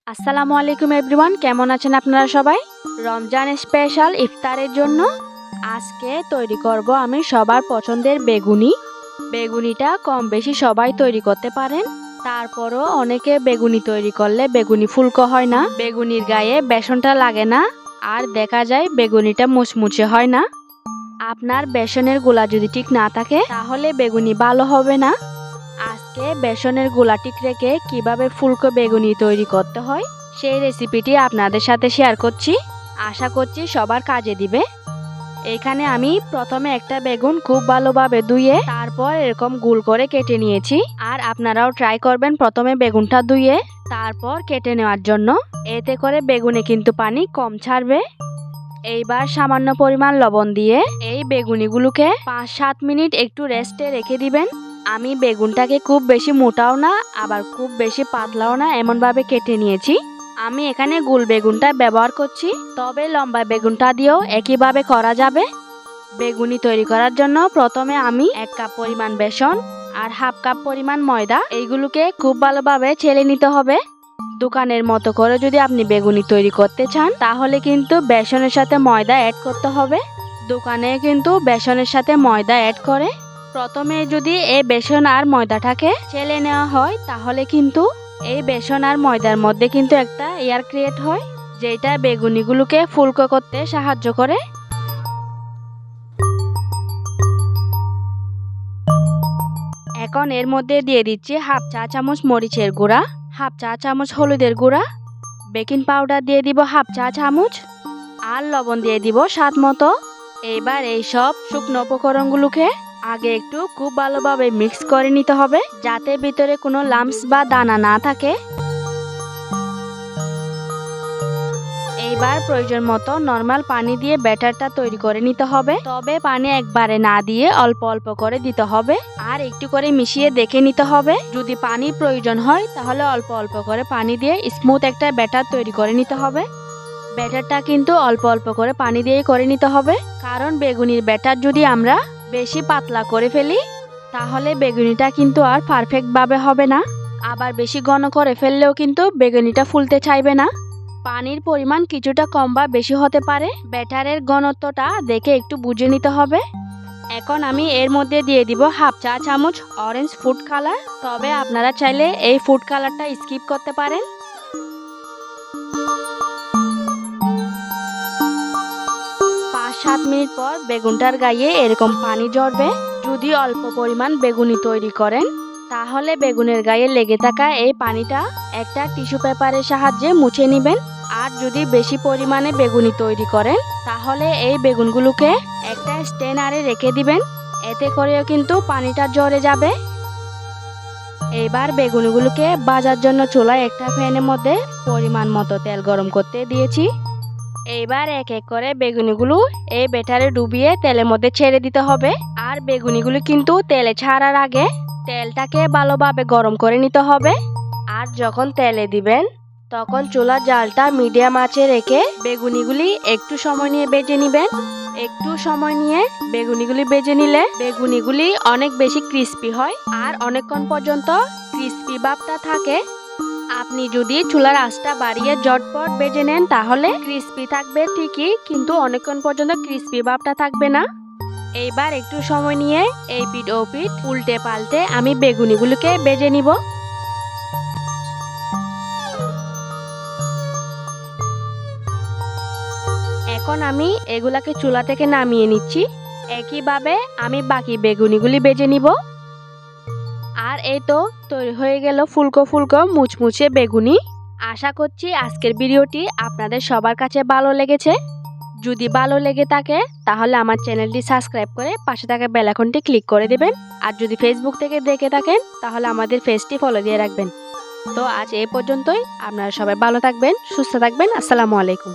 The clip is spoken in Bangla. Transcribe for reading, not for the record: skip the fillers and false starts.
আসসালামু আলাইকুম এভরিওয়ান, কেমন আছেন আপনারা সবাই? রমজান স্পেশাল ইফতারের জন্য আজকে তৈরি করব আমি সবার পছন্দের বেগুনি। বেগুনিটা কম বেশি সবাই তৈরি করতে পারেন, তারপরও অনেকে বেগুনি তৈরি করলে বেগুনি ফুলকো হয় না, বেগুনির গায়ে বেসনটা লাগে না, আর দেখা যায় বেগুনিটা মুচমুচে হয় না। আপনার বেসনের গোলা যদি ঠিক না থাকে তাহলে বেগুনি ভালো হবে না। আজকে বেসনের গোলা ঠিক রেখে কিভাবে ফুলকো বেগুনি তৈরি করতে হয় সেই রেসিপিটি আপনাদের সাথে শেয়ার করছি। আশা করছি সবার কাজে দিবে। এখানে আমি প্রথমে একটা বেগুন খুব ভালোভাবে ধুয়ে তারপর এরকম গোল করে কেটে নিয়েছি। আর আপনারাও ট্রাই করবেন প্রথমে বেগুনটা ধুয়ে তারপর কেটে নেওয়ার জন্য, এতে করে বেগুনে কিন্তু পানি কম ছাড়বে। এইবার সামান্য পরিমাণ লবণ দিয়ে এই বেগুনিগুলোকে 5-7 মিনিট একটু রেস্টে রেখে দিবেন। আমি বেগুনটাকে খুব বেশি মোটাও না আবার খুব বেশি পাতলাও না এমনভাবে কেটে নিয়েছি। আমি এখানে গোল বেগুনটা ব্যবহার করছি, তবে লম্বা বেগুনটা দিয়েও একইভাবে করা যাবে। বেগুনি তৈরি করার জন্য প্রথমে আমি 1 কাপ পরিমাণ বেসন আর 1/2 কাপ পরিমাণ ময়দা এইগুলোকে খুব ভালোভাবে ছেলে নিতে হবে। দোকানের মতো করে যদি আপনি বেগুনি তৈরি করতে চান তাহলে কিন্তু বেসনের সাথে ময়দা অ্যাড করতে হবে। দোকানে কিন্তু বেসনের সাথে ময়দা অ্যাড করে। প্রথমে যদি এই বেসন আর ময়দাটাকে ছেলে নেওয়া হয় তাহলে কিন্তু এই বেসন আর ময়দার মধ্যে কিন্তু একটা এয়ার ক্রিয়েট হয়, যেটা বেগুনিগুলোকে ফুলকো করতে সাহায্য করে। এখন এর মধ্যে দিয়ে দিচ্ছি 1/2 চা চামচ মরিচের গুঁড়া, 1/2 চা চামচ হলুদের গুঁড়া, বেকিং পাউডার দিয়ে দিব 1/2 চা চামচ, আর লবণ দিয়ে দিব স্বাদ মতো। এবার এই সব শুকনো উপকরণগুলোকে আগে একটু খুব ভালোভাবে মিক্স করে নিতে হবে, যাতে ভিতরে কোনো লাম্পস বা দানা না থাকে। এইবার প্রয়োজন মতো নর্মাল পানি দিয়ে ব্যাটারটা তৈরি করে নিতে হবে, তবে পানি একবারে না দিয়ে অল্প অল্প করে দিতে হবে আর একটু করে মিশিয়ে দেখে নিতে হবে। যদি পানির প্রয়োজন হয় তাহলে অল্প অল্প করে পানি দিয়ে স্মুথ একটা ব্যাটার তৈরি করে নিতে হবে। ব্যাটারটা কিন্তু অল্প অল্প করে পানি দিয়ে করে নিতে হবে, কারণ বেগুনির ব্যাটার যদি আমরা বেশি পাতলা করে ফেলি তাহলে বেগুনিটা কিন্তু আর পারফেক্টভাবে হবে না, আবার বেশি ঘন করে ফেললেও কিন্তু বেগুনিটা ফুলতে চাইবে না। পানির পরিমাণ কিছুটা কম বা বেশি হতে পারে, ব্যাটারের ঘনত্বটা দেখে একটু বুঝে নিতে হবে। এখন আমি এর মধ্যে দিয়ে দিব 1/2 চা চামচ অরেঞ্জ ফুড কালার, তবে আপনারা চাইলে এই ফুড কালারটা স্কিপ করতে পারেন। 5-7 মিনিট পর বেগুনটার গায়ে এরকম পানি ঝরবে। যদি অল্প পরিমাণ বেগুনি তৈরি করেন তাহলে বেগুনের গায়ে লেগে থাকা এই পানিটা একটা টিস্যু পেপারের সাহায্যে মুছে নেবেন। আর যদি বেশি পরিমাণে বেগুনি তৈরি করেন তাহলে এই বেগুনগুলোকে একটা স্ট্রেনারে রেখে দিবেন, এতে করেও কিন্তু পানিটা ঝরে যাবে। এবার বেগুনিগুলোকে ভাজার জন্য চুলায় একটা প্যানের মধ্যে পরিমাণ মতো তেল গরম করতে দিয়েছি। এইবার এক এক করে বেগুনিগুলো এই ব্যাটারে ডুবিয়ে তেলের মধ্যে ছেড়ে দিতে হবে। আর বেগুনিগুলো কিন্তু তেলে ছাড়ার আগে তেলটাকে ভালোভাবে গরম করে নিতে হবে। আর যখন তেলে দিবেন তখন চুলার জালটা মিডিয়াম আঁচে রেখে বেগুনিগুলি একটু সময় নিয়ে ভেজে নেবেন। একটু সময় নিয়ে বেগুনিগুলি ভেজে নিলে বেগুনিগুলি অনেক বেশি ক্রিস্পি হয় আর অনেকক্ষণ পর্যন্ত ক্রিস্পি ভাবটা থাকে। আপনি যদি চুলার আঁচটা বাড়িয়ে ঝটপট ভেজে নেন তাহলে ক্রিস্পি থাকবে ঠিকই, কিন্তু অনেকক্ষণ পর্যন্ত ক্রিস্পি ভাবটা থাকবে না। এইবার একটু সময় নিয়ে এই পিঠ ও পিঠ উল্টে পাল্টে আমি বেগুনিগুলোকে ভেজে নিব। এখন আমি এগুলাকে চুলা থেকে নামিয়ে নিচ্ছি। একইভাবে আমি বাকি বেগুনিগুলি ভেজে নিব। আর এই তো তৈরি হয়ে গেল ফুলকো ফুলকো মুচমুচে বেগুনি। আশা করছি আজকের ভিডিওটি আপনাদের সবার কাছে ভালো লেগেছে। যদি ভালো লেগে থাকে তাহলে আমার চ্যানেলটি সাবস্ক্রাইব করে পাশে থাকা বেল আইকনটি ক্লিক করে দেবেন। আর যদি ফেসবুক থেকে দেখে থাকেন তাহলে আমাদের পেজটি ফলো দিয়ে রাখবেন। তো আজ এই পর্যন্তই। আপনারা সবাই ভালো থাকবেন, সুস্থ থাকবেন। আসসালামু আলাইকুম।